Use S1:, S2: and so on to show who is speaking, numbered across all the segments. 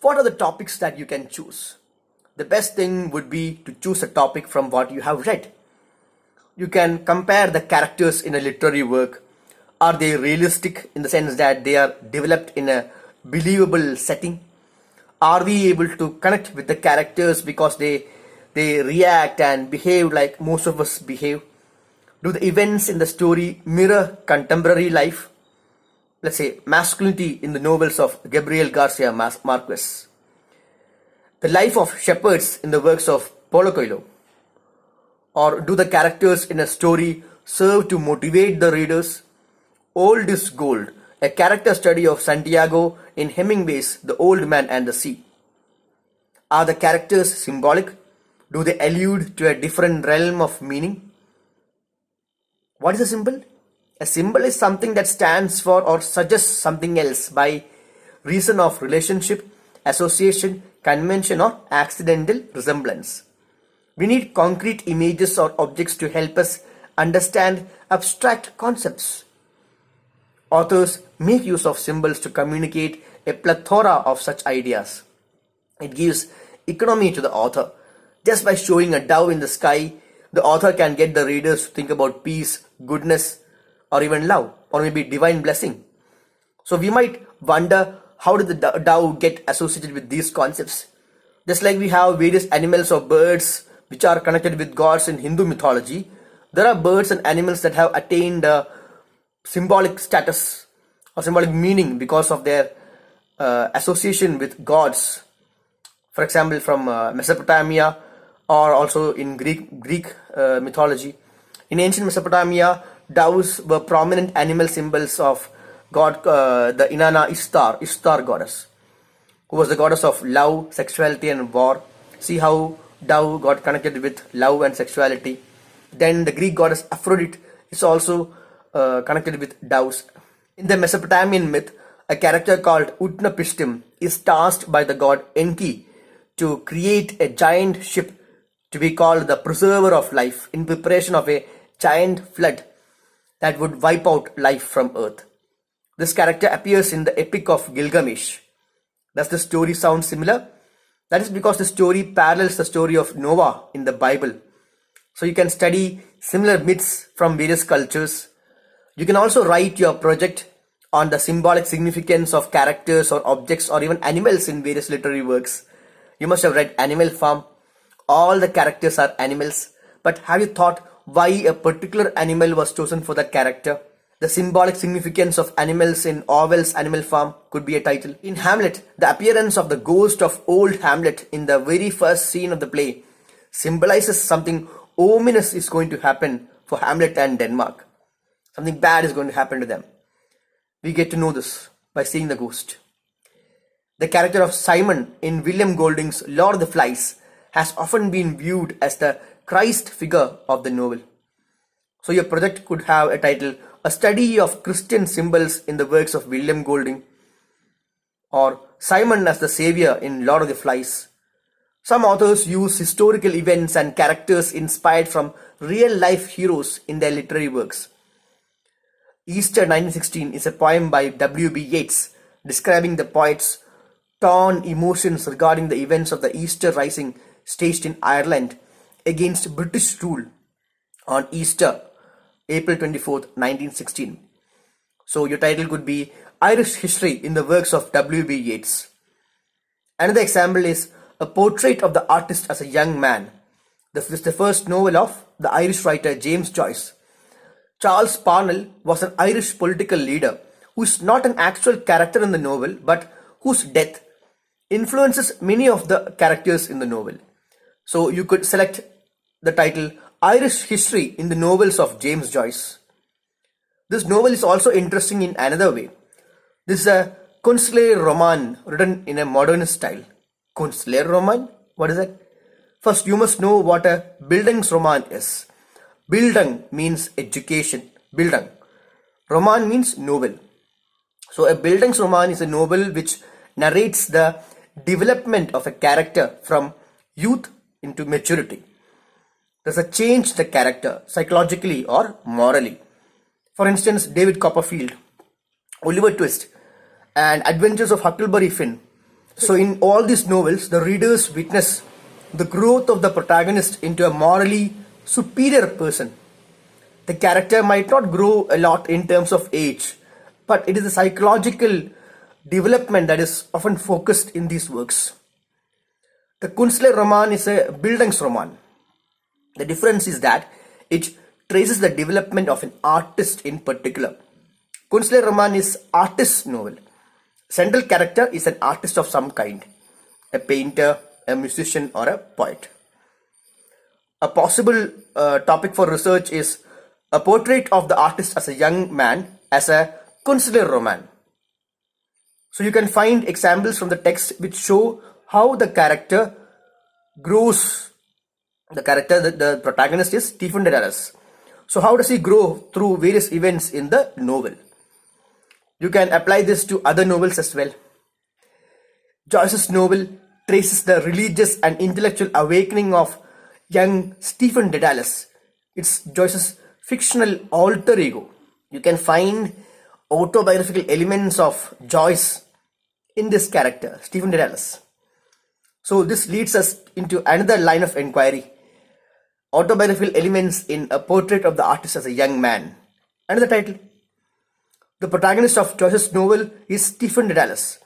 S1: What are the topics that you can choose? The best thing would be to choose a topic from what you have read. You can compare the characters in a literary work. Are they realistic in the sense that they are developed in a believable setting? Are we able to connect with the characters because they react and behave like most of us behave? Do the events in the story mirror contemporary life? Let's say masculinity in the novels of Gabriel Garcia Marquez. The life of shepherds in the works of Paulo Coelho. Or do the characters in a story serve to motivate the readers? Old is Gold, a character study of Santiago in Hemingway's The Old Man and the Sea. Are the characters symbolic? Do they allude to a different realm of meaning? What is a symbol? A symbol is something that stands for or suggests something else by reason of relationship, association, convention, or accidental resemblance. We need concrete images or objects to help us understand abstract concepts. Authors make use of symbols to communicate a plethora of such ideas. It gives economy to the author. Just by showing a dove in the sky, the author can get the readers to think about peace, goodness, or even love, or maybe divine blessing. So we might wonder, how did the dove get associated with these concepts? Just like we have various animals or birds which are connected with gods in Hindu mythology, there are birds and animals that have attained symbolic status or symbolic meaning because of their association with gods. For example, from Mesopotamia, or also in Greek mythology. In ancient Mesopotamia, doves were prominent animal symbols of god, the Inanna Ishtar goddess, who was the goddess of love, sexuality, and war. See how dove got connected with love and sexuality. Then the Greek goddess Aphrodite is also connected with doves. In the Mesopotamian myth, a character called Utnapishtim is tasked by the god Enki to create a giant ship to be called the preserver of life in preparation of a giant flood that would wipe out life from earth. This character appears in the Epic of Gilgamesh. Does the story sound similar? That is because the story parallels the story of Noah in the Bible. So you can study similar myths from various cultures. You can also write your project on the symbolic significance of characters or objects or even animals in various literary works. You must have read Animal Farm. All the characters are animals. But have you thought why a particular animal was chosen for that character? The symbolic significance of animals in Orwell's Animal Farm could be a title. In Hamlet, the appearance of the ghost of old Hamlet in the very first scene of the play symbolizes something ominous is going to happen for Hamlet and Denmark. Something bad is going to happen to them. We get to know this by seeing the ghost. The character of Simon in William Golding's Lord of the Flies has often been viewed as the Christ figure of the novel. So your project could have a title, A Study of Christian Symbols in the Works of William Golding, or Simon as the Savior in Lord of the Flies. Some authors use historical events and characters inspired from real-life heroes in their literary works. Easter 1916 is a poem by W.B. Yeats describing the poet's torn emotions regarding the events of the Easter Rising staged in Ireland against British rule on Easter, April 24th, 1916. So your title could be Irish History in the Works of W.B. Yeats. Another example is A Portrait of the Artist as a Young Man. This is the first novel of the Irish writer James Joyce. Charles Parnell was an Irish political leader who is not an actual character in the novel, but whose death influences many of the characters in the novel. So you could select the title Irish History in the Novels of James Joyce. This novel is also interesting in another way. This is a consular roman written in a modernist style. Consular roman? What is that? First, you must know what a Bildungsroman is. Bildung means education. Bildung. Roman means novel. So a Bildungsroman is a novel which narrates the development of a character from youth into maturity. There's a change in the character psychologically or morally. For instance, David Copperfield, Oliver Twist, and Adventures of Huckleberry Finn So in all these novels, the readers witness the growth of the protagonist into a morally superior person. The character might not grow a lot in terms of age, but it is a psychological development that is often focused in these works. The Kunstlerroman is a Bildungsroman. The difference is that it traces the development of an artist in particular. Kunstlerroman is artist's novel. Central character is an artist of some kind, a painter, a musician, or a poet. A possible topic for research is a portrait of the artist as a young man as a Kunstlerroman. So you can find examples from the text which show how the character grows. The protagonist is Stephen Dedalus. So how does he grow through various events in the novel? You can apply this to other novels as well. Joyce's novel traces the religious and intellectual awakening of young Stephen Dedalus. It's Joyce's fictional alter ego. You can find autobiographical elements of Joyce in this character, Stephen Dedalus. So this leads us into another line of inquiry. Autobiographical elements in a portrait of the artist as a young man. Another title. The protagonist of Joyce's novel is Stephen Dedalus.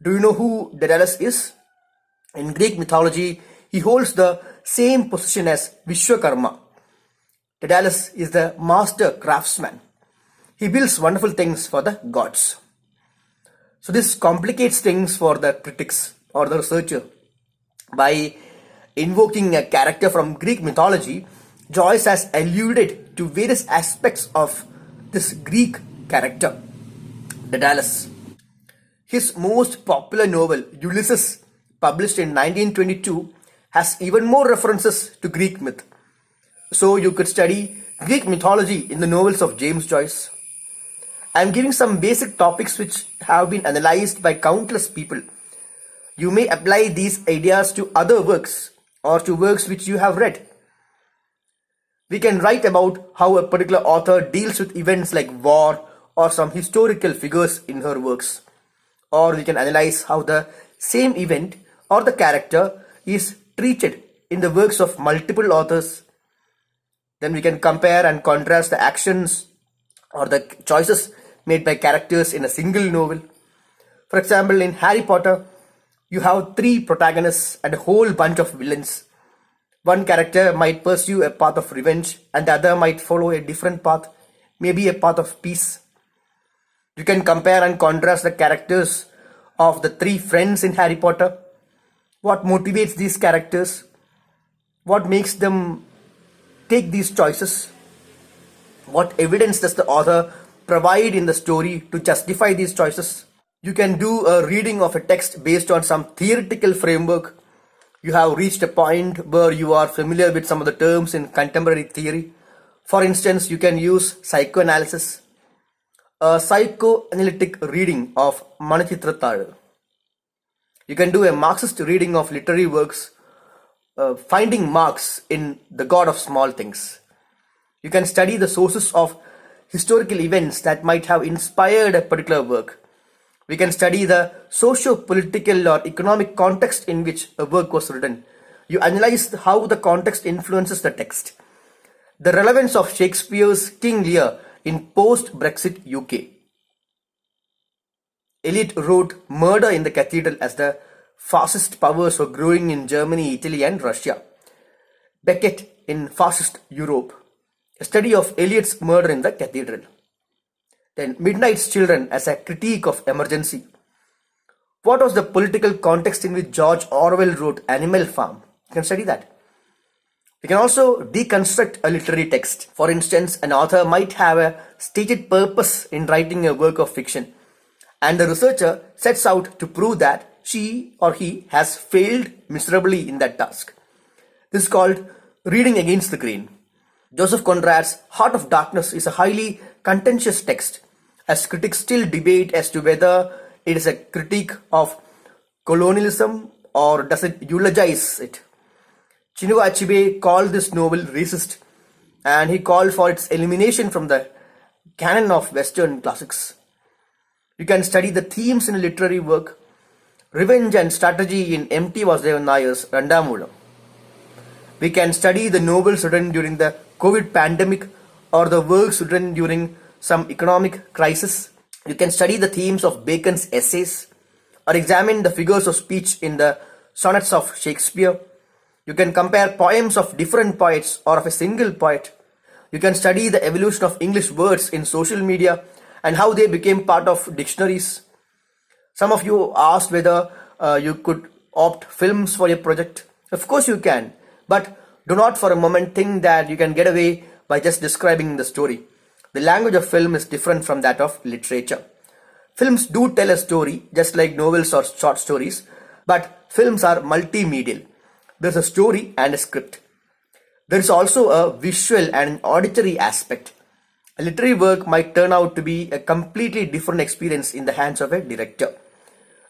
S1: Do you know who Dedalus is? In Greek mythology, he holds the same position as Vishwakarma. Dedalus is the master craftsman. He builds wonderful things for the gods. So this complicates things for the critics or the researcher. By invoking a character from Greek mythology, Joyce has alluded to various aspects of this Greek character, Dedalus. His most popular novel, Ulysses, published in 1922, has even more references to Greek myth. So you could study Greek mythology in the novels of James Joyce. I am giving some basic topics which have been analyzed by countless people. You may apply these ideas to other works or to works which you have read. We can write about how a particular author deals with events like war or some historical figures in her works. Or we can analyze how the same event or the character is treated in the works of multiple authors. Then we can compare and contrast the actions or the choices made by characters in a single novel. For example, in Harry Potter, you have 3 protagonists and a whole bunch of villains. One character might pursue a path of revenge and the other might follow a different path, maybe a path of peace. You can compare and contrast the characters of the 3 friends in Harry Potter. What motivates these characters? What makes them take these choices? What evidence does the author provide in the story to justify these choices? You can do a reading of a text based on some theoretical framework. You have reached a point where you are familiar with some of the terms in contemporary theory. For instance, you can use psychoanalysis, a psychoanalytic reading of Manichitrathal. You can do a Marxist reading of literary works, finding Marx in The God of Small Things. You can study the sources of historical events that might have inspired a particular work. We can study the socio-political or economic context in which a work was written. You analyze how the context influences the text. The relevance of Shakespeare's King Lear in post-Brexit UK. Eliot wrote Murder in the Cathedral as the fascist powers were growing in Germany, Italy and Russia. Beckett in Fascist Europe. A study of Eliot's Murder in the Cathedral. Then Midnight's Children as a critique of emergency. What was the political context in which George Orwell wrote Animal Farm? You can study that. We can also deconstruct a literary text. For instance, an author might have a stated purpose in writing a work of fiction, and the researcher sets out to prove that she or he has failed miserably in that task. This is called reading against the grain. Joseph Conrad's Heart of Darkness is a highly contentious text, as critics still debate as to whether it is a critique of colonialism or does it eulogize it. Chinua Achebe called this novel racist, and he called for its elimination from the canon of Western classics. You can study the themes in a literary work. Revenge and Strategy in M.T. Vasudevan Nayar's Randamulam. We can study the novels written during the COVID pandemic or the works written during some economic crisis. You can study the themes of Bacon's essays or examine the figures of speech in the sonnets of Shakespeare. You can compare poems of different poets or of a single poet. You can study the evolution of English words in social media and how they became part of dictionaries. Some of you asked whether you could opt films for your project. Of course you can, but do not for a moment think that you can get away by just describing the story. The language of film is different from that of literature. Films do tell a story, just like novels or short stories, but films are multimedial. There's a story and a script. There is also a visual and an auditory aspect. A literary work might turn out to be a completely different experience in the hands of a director.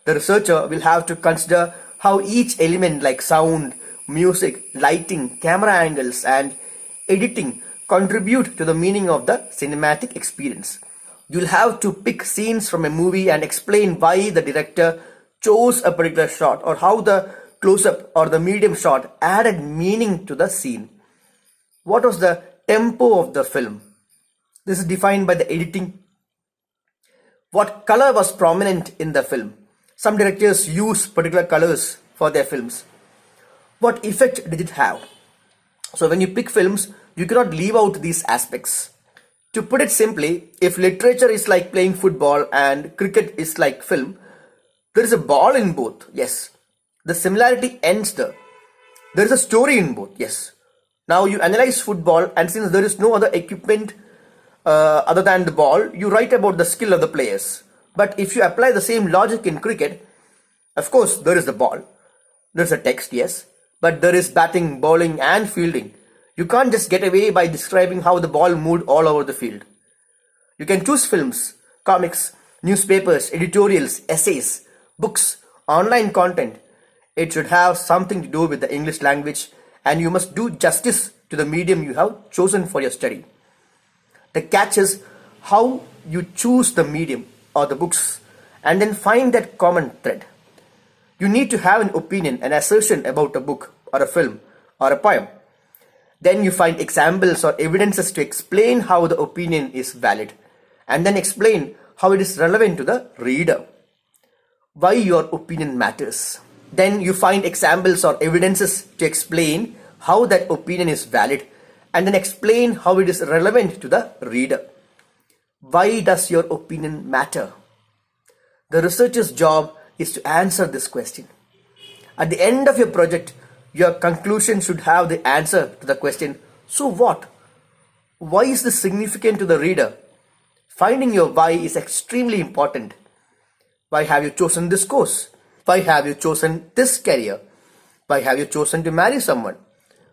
S1: The researcher will have to consider how each element like sound, music, lighting, camera angles, and editing contribute to the meaning of the cinematic experience. You'll have to pick scenes from a movie and explain why the director chose a particular shot or how the close-up or the medium shot added meaning to the scene. What was the tempo of the film? This is defined by the editing. What color was prominent in the film? Some directors use particular colors for their films. What effect did it have? So when you pick films, you cannot leave out these aspects. To put it simply, if literature is like playing football and cricket is like film, there is a ball in both, yes. The similarity ends there. There is a story in both, yes. Now you analyze football, and since there is no other equipment other than the ball, you write about the skill of the players. But if you apply the same logic in cricket, of course there is the ball. There is a text, yes, but there is batting, bowling and fielding. You can't just get away by describing how the ball moved all over the field. You can choose films, comics, newspapers, editorials, essays, books, online content. It should have something to do with the English language, and you must do justice to the medium you have chosen for your study. The catch is how you choose the medium or the books and then find that common thread. You need to have an opinion, an assertion about a book or a film or a poem. Then you find examples or evidences to explain how the opinion is valid, and then explain how it is relevant to the reader. Why your opinion matters. Then you find examples or evidences to explain how that opinion is valid, and then explain how it is relevant to the reader. Why does your opinion matter? The researcher's job is to answer this question. At the end of your project, your conclusion should have the answer to the question, so what? Why is this significant to the reader? Finding your why is extremely important. Why have you chosen this course? Why have you chosen this career? Why have you chosen to marry someone?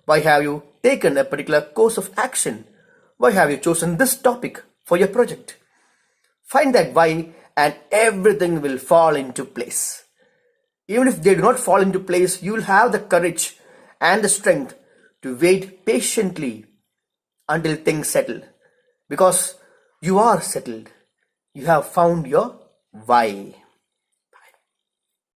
S1: Why have you taken a particular course of action? Why have you chosen this topic for your project? Find that why and everything will fall into place. Even if they do not fall into place, you will have the courage and the strength to wait patiently until things settle. Because you are settled. You have found your why.